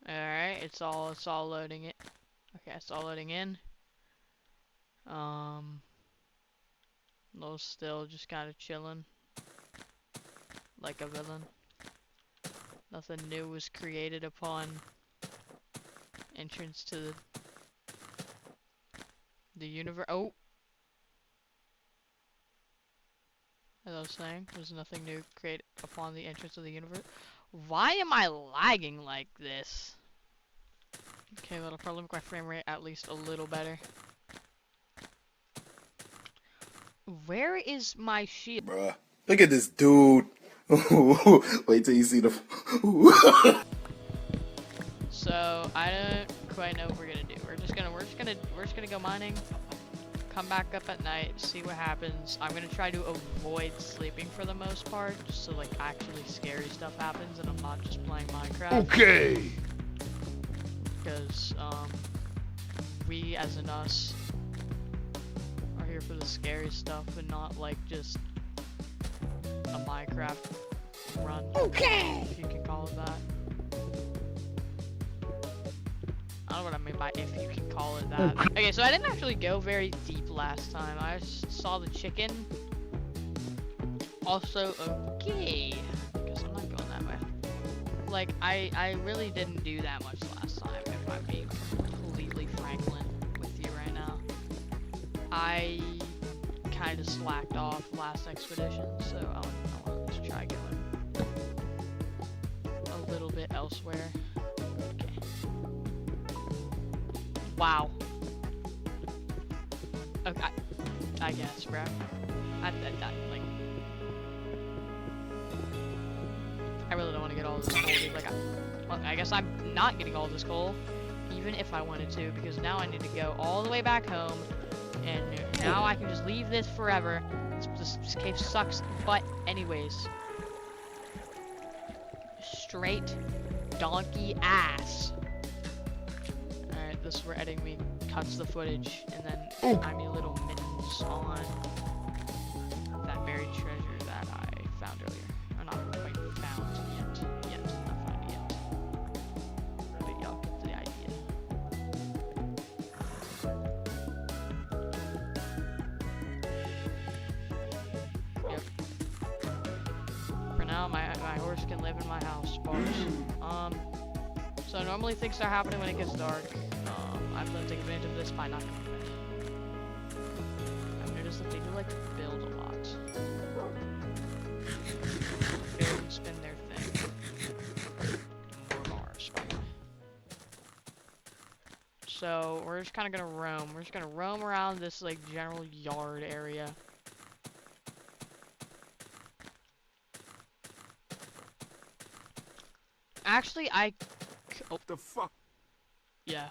Alright, it's all loading it. Okay, it's all loading in. Low still, just kind of chilling. Like a villain. Nothing new was created upon entrance to the universe. Oh! As I was saying, there's nothing new created upon the entrance of the universe. Why am I lagging like this? Okay, that'll probably make my frame rate at least a little better. Where is my shield? Bruh, look at this dude. Wait till you see the. So I don't quite know what we're gonna do. We're just gonna go mining. Come back up at night, see what happens. I'm gonna try to avoid sleeping for the most part, just so like actually scary stuff happens and I'm not just playing Minecraft. Okay. Because we as in us are here for the scary stuff and not like just a Minecraft run. Okay. If you can call it that. I don't know what I mean by if you can call it that. Okay, so I didn't actually go very deep last time. I just saw the chicken. Also, okay. Guess I'm not going that way. Like, I really didn't do that much last time, if I'm being completely franklin with you right now. I kind of slacked off last expedition, so I want to try going a little bit elsewhere. Wow. Okay, I guess, bro. Like, I really don't want to get all this coal, dude. Like, well, I guess I'm not getting all this coal, even if I wanted to, because now I need to go all the way back home, and now I can just leave this forever. This cave sucks, but anyways. Straight donkey ass. This is where editing cuts the footage, and then tiny little mittens on that buried treasure that I found earlier. Or not quite found yet. Not found yet. But y'all get the idea. Yep. For now, my horse can live in my house, bars. So normally things are happening when it gets dark. I'm gonna take advantage of this by not going to bed. I've noticed that they do like to build a lot. Build and spin their thing. More bars, by the way. So we're just kind of gonna roam. We're just gonna roam around this like general yard area. Actually, oh, The fuck? yeah.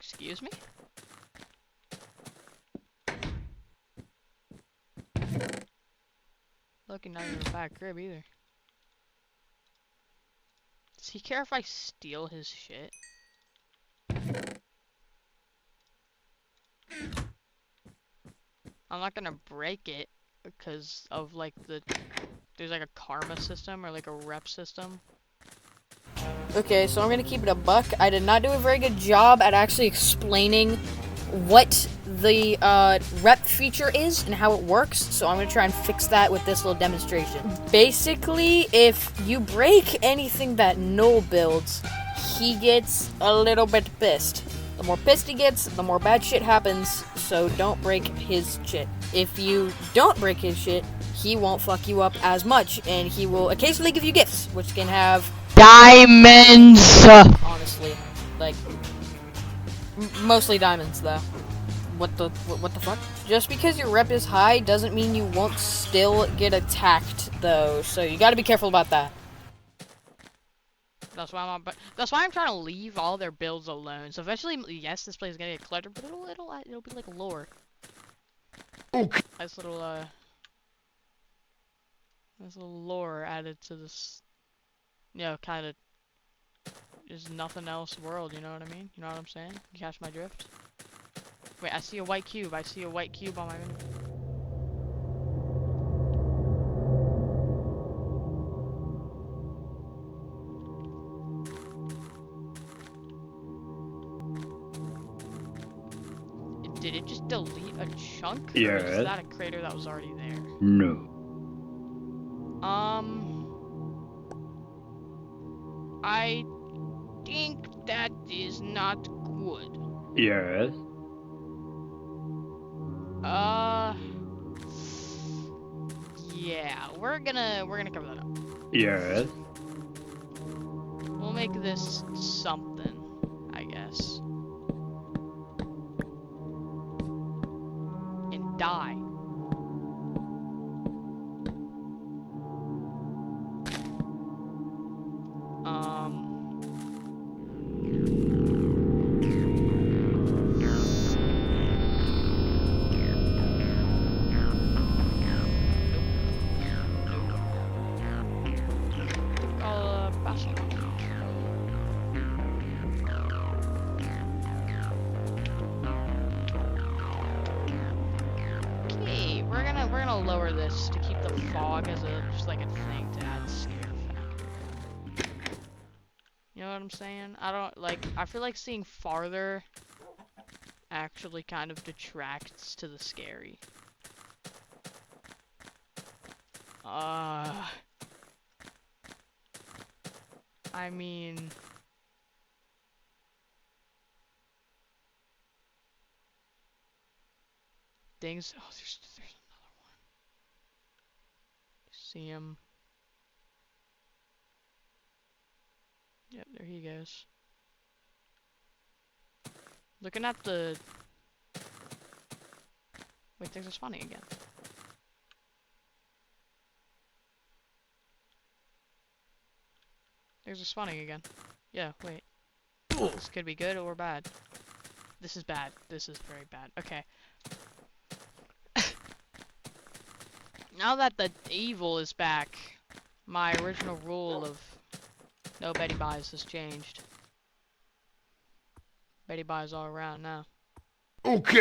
Excuse me? Looking not even a back crib either. Does he care if I steal his shit? I'm not gonna break it because of like there's like a karma system or like a rep system. Okay, so I'm gonna keep it a buck. I did not do a very good job at actually explaining what the rep feature is and how it works, so I'm gonna try and fix that with this little demonstration. Basically, if you break anything that Noel builds, he gets a little bit pissed. The more pissed he gets, the more bad shit happens, so don't break his shit. If you don't break his shit, he won't fuck you up as much, and he will occasionally give you gifts, which can have Diamonds! honestly, like, mostly diamonds, though. What the fuck? Just because your rep is high doesn't mean you won't still get attacked, though, so you gotta be careful about that. That's why I'm trying to leave all their builds alone. So eventually, yes, this place is gonna get cluttered, but it'll be like lore. Okay. Nice little lore added to this, you know, kind of just nothing else world. You know what I mean? You know what I'm saying? You catch my drift? Wait, I see a white cube. I see a white cube on my menu. Did it just delete a chunk? Or Yes. is that a crater that was already there? No. I think that is not good. Yes. Yeah, we're gonna cover that up. Yes. We'll make this something, I guess. And die. I'll pass it on. Okay, we're gonna lower this to keep the fog as a just like a thing to add scare factor. You know what I'm saying? I feel like seeing farther actually kind of detracts to the scary. I mean, things. Oh, there's another one. See him. Yep, there he goes. Looking at the. Wait, things are spawning again. There's a spawning again. Yeah, wait. This could be good or bad. This is bad. This is very bad. Okay. Now that the evil is back, my original rule of no Betty Buys has changed. Betty Buys all around now. Okay.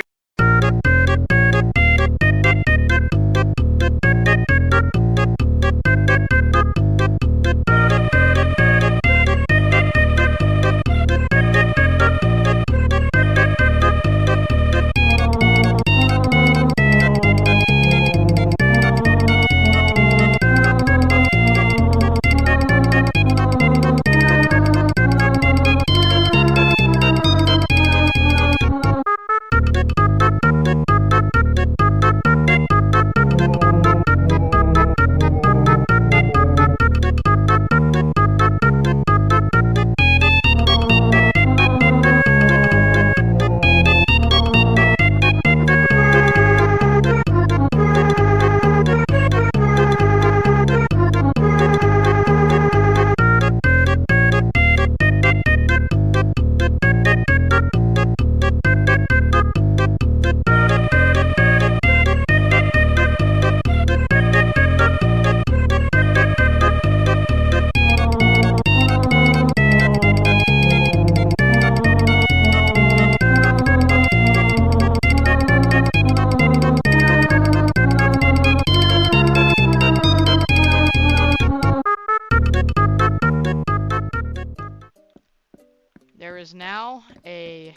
There is now a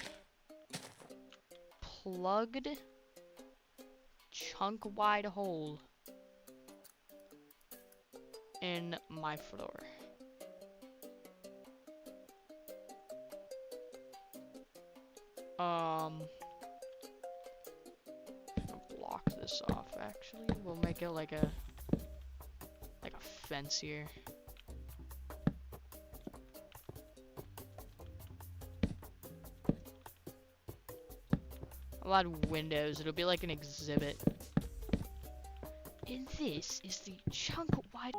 plugged chunk-wide hole in my floor. Block this off actually. We'll make it like a fence here. I'll add windows. It'll be like an exhibit. And this is the chunk-wide.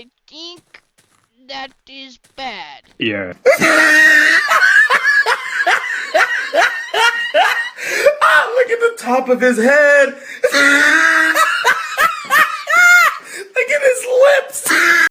I think that is bad. Yeah. Ah, look at the top of his head. Look at his lips.